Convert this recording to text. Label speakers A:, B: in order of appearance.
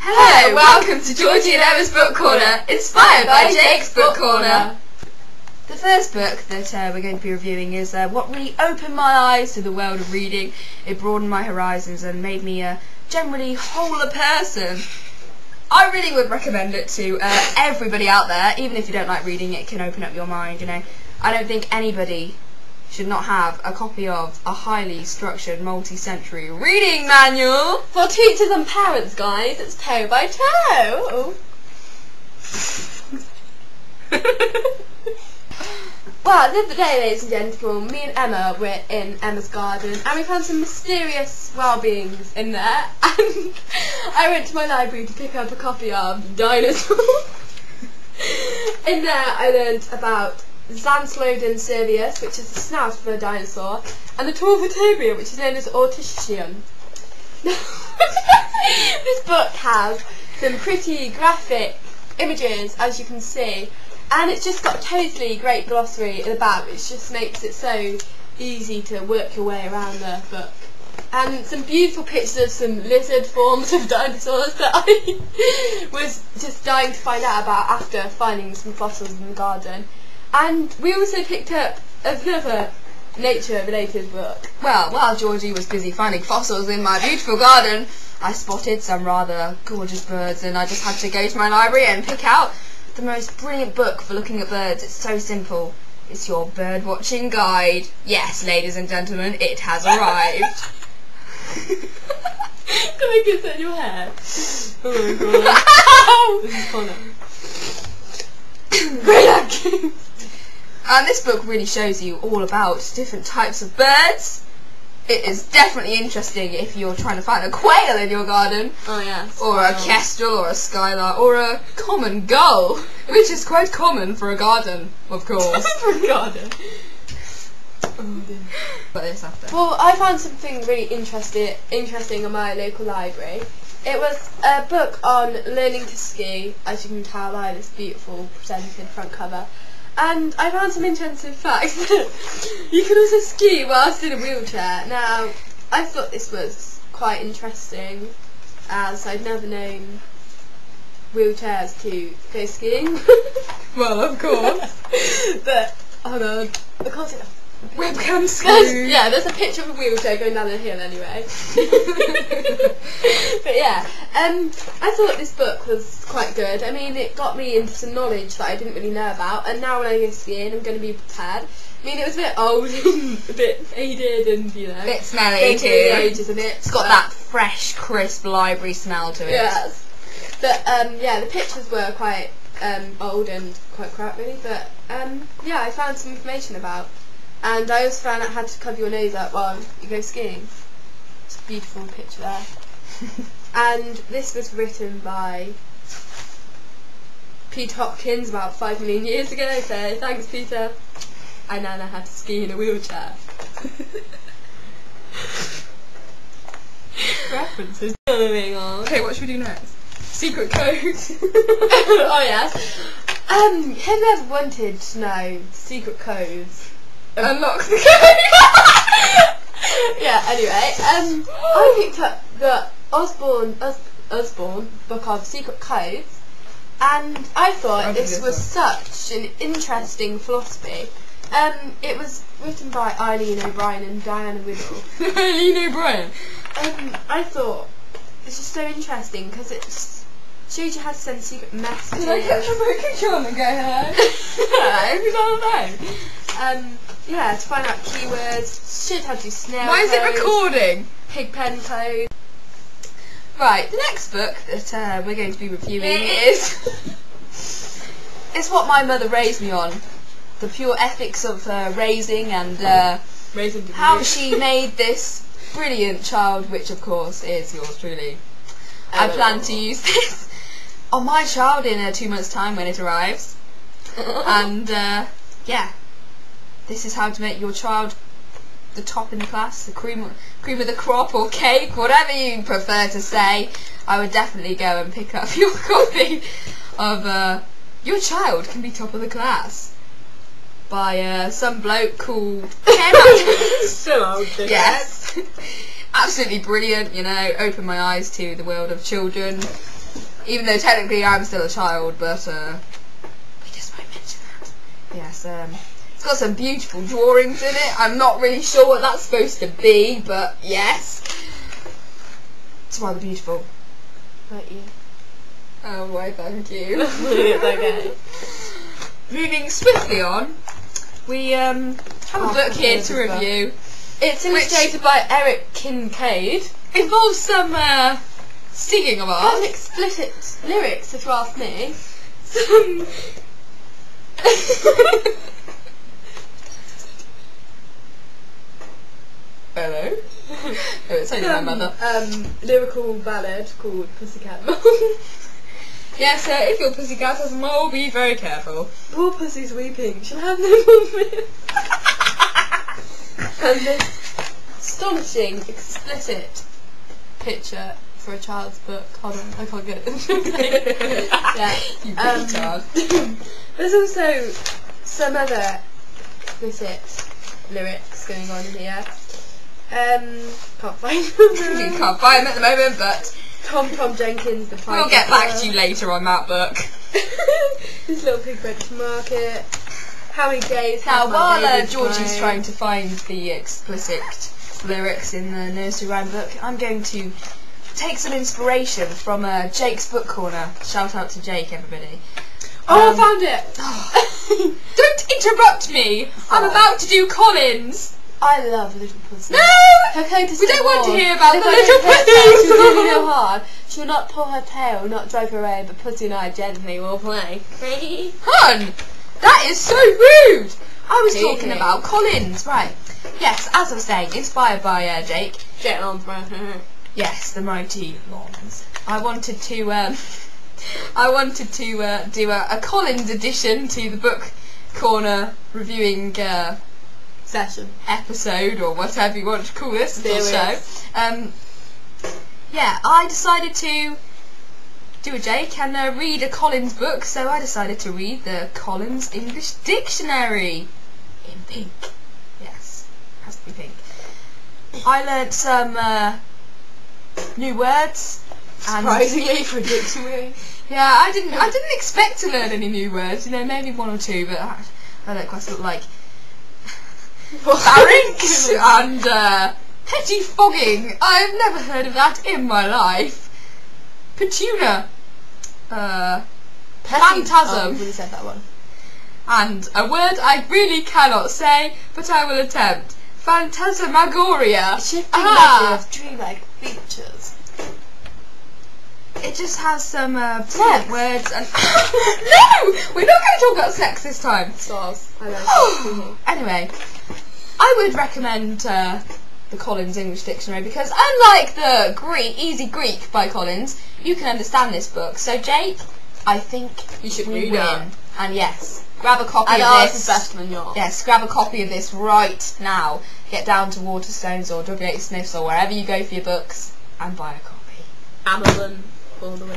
A: Hello, welcome to Georgie and Emma's Book Corner, inspired by Jake's Book Corner. The first book that we're going to be reviewing is what really opened my eyes to the world of reading. It broadened my horizons and made me a generally wholer person. I really would recommend it to everybody out there. Even if you don't like reading, it can open up your mind, you know. I don't think anybody should not have a copy of a highly structured multi-century reading manual.
B: For teachers and parents, guys, it's toe by toe. Well, the other day, ladies and gentlemen, me and Emma were in Emma's garden and we found some mysterious well-beings in there, and I went to my library to pick up a copy of Dinosaur. In there I learned about Zanslodon cervius, which is the snout of a dinosaur, and the Torvatobia, which is known as Orticium. This book has some pretty graphic images, as you can see, and it's just got a totally great glossary in the back, which just makes it so easy to work your way around the book. And some beautiful pictures of some lizard forms of dinosaurs that I was just dying to find out about after finding some fossils in the garden. And we also picked up another nature-related book.
A: Well, while Georgie was busy finding fossils in my beautiful garden, I spotted some rather gorgeous birds, and I just had to go to my library and pick out the most brilliant book for looking at birds. It's so simple. It's your bird watching guide. Yes, ladies and gentlemen, it has arrived.
B: Can I kiss it in your hair? Oh my god. This is funny. Relax.
A: And this book really shows you all about different types of birds. It is definitely interesting if you're trying to find a quail in your garden.
B: Oh yes.
A: Or a kestrel, or a skylark, or a common gull, which is quite common for a garden, of course.
B: For a garden. Oh dear.
A: But this after.
B: Well, I found something really interesting in my local library. It was a book on learning to ski, as you can tell by this beautiful presented front cover. And I found some interesting facts. You can also ski whilst in a wheelchair. Now, I thought this was quite interesting, as I'd never known wheelchairs to go skiing.
A: Well, of course.
B: But, hold on, I can't see that.
A: Webcam ski.
B: Yeah, there's a picture of a wheelchair going down the hill anyway. But yeah, I thought this book was quite good. I mean, it got me into some knowledge that I didn't really know about, and now when I go skiing, I'm going to be prepared. I mean, it was a bit old and a bit faded and, you know,
A: a bit smelly too.
B: Ages in it.
A: It's got that fresh, crisp library smell to it.
B: Yes. But, yeah, the pictures were quite old and quite crap, really. But, yeah, I found some information about. And I also found out how to cover your nose up while you go skiing. It's a beautiful picture there. And this was written by Peter Hopkins about 5 million years ago, so thanks Peter. I now know how to ski in a wheelchair. References. Moving on.
A: Okay, what should we do next? Secret codes.
B: Oh yes. Have you ever wanted to know secret codes?
A: Unlock the code.
B: Yeah, anyway, I picked up the Osborne book of secret codes, and I thought this was such an interesting philosophy. It was written by Eileen O'Brien and Diana Whittle.
A: Eileen O'Brien.
B: I thought it's just so interesting because it shows you how to send secret messages.
A: Did I get the book control and go hello?
B: Every time I know. Yeah, to find out keywords, should have to do snail
A: Why is it recording?
B: Pig pen code.
A: Right, the next book that we're going to be reviewing is what my mother raised me on. The pure ethics of raising and how she made this brilliant child, which of course is yours truly. I plan to use this on my child in 2 months' time when it arrives. And yeah. This is how to make your child the top in the class, the cream of the crop or cake, whatever you prefer to say, I would definitely go and pick up your copy of Your Child Can Be Top of the Class by some bloke called Ken.
B: So old.
A: Yes. Absolutely brilliant, you know, opened my eyes to the world of children. Even though technically I'm still a child, but we just won't mention that. Yes, it's got some beautiful drawings in it. I'm not really sure what that's supposed to be, but yes. It's rather beautiful.
B: Right, you.
A: Oh, why, thank you.
B: It's okay.
A: Moving swiftly on, we have a book here to review.
B: It's illustrated by Eric Kincaid.
A: Involves some singing of
B: Has
A: ours.
B: explicit lyrics, if you ask me.
A: Some hello. Oh, it's only my mother.
B: Lyrical ballad called Pussycat Mole.
A: Yeah, so if your pussycat has a mole, be very careful.
B: Poor pussy's weeping, she'll have no more milk. And this astonishing, explicit picture for a child's book. Hold on, I can't get it. Yeah.
A: You retard.
B: There's also some other explicit lyrics going on in here. Can't find them.
A: You can't buy them at the moment, but
B: Tom Jenkins, the
A: we'll get back to you later on that book.
B: This little pig went to market. How many days?
A: Now, while Georgie's trying to find the explicit lyrics in the nursery rhyme book, I'm going to take some inspiration from Jake's Book Corner. Shout out to Jake, everybody.
B: Oh, I found it!
A: Don't interrupt me! I'm about to do Collins!
B: I love Little Pussy.
A: No!
B: Her coat is
A: We
B: so
A: don't want to
B: warm.
A: hear about
B: If
A: the
B: I
A: Little
B: don't pet her, she'll do me
A: Pussies!
B: no harm. She'll not pull her tail, not drive her away, but Pussy and I gently will play.
A: Hun! That is so rude! I was
B: Really?
A: talking about Collins, right. Yes, as I was saying, inspired by Jake.
B: Jet Lons, bro.
A: Yes, the mighty Lons. I wanted to do a Collins edition to the Book Corner reviewing
B: Session.
A: episode, or whatever you want to call this little show.
B: Series.
A: Yeah, I decided to do a Jake and read a Collins book, so I decided to read the Collins English Dictionary in pink. Yes, has to be pink. I learnt some new words. And
B: Surprisingly for a dictionary.
A: yeah, I didn't expect to learn any new words. You know, maybe one or two, but I don't quite look like pharynx and pettifogging. I've never heard of that in my life. Petuna. Phantasm.
B: Oh, we really said that one.
A: And a word I really cannot say, but I will attempt. Phantasmagoria.
B: Shifting
A: Ah.
B: of dreamlike features.
A: It just has some
B: Sex.
A: brilliant words and no! We're not going to talk about sex this time.
B: Stars. I know.
A: Anyway, I would recommend the Collins English Dictionary because unlike the Easy Greek by Collins, you can understand this book. So Jake, I think
B: You should
A: we
B: read
A: win.
B: it.
A: And yes, grab a copy
B: And
A: of
B: ours
A: this.
B: is better than yours.
A: Yes, grab a copy of this right now. Get down to Waterstones or W8 Smiths or wherever you go for your books and buy a copy.
B: Amazon all the way.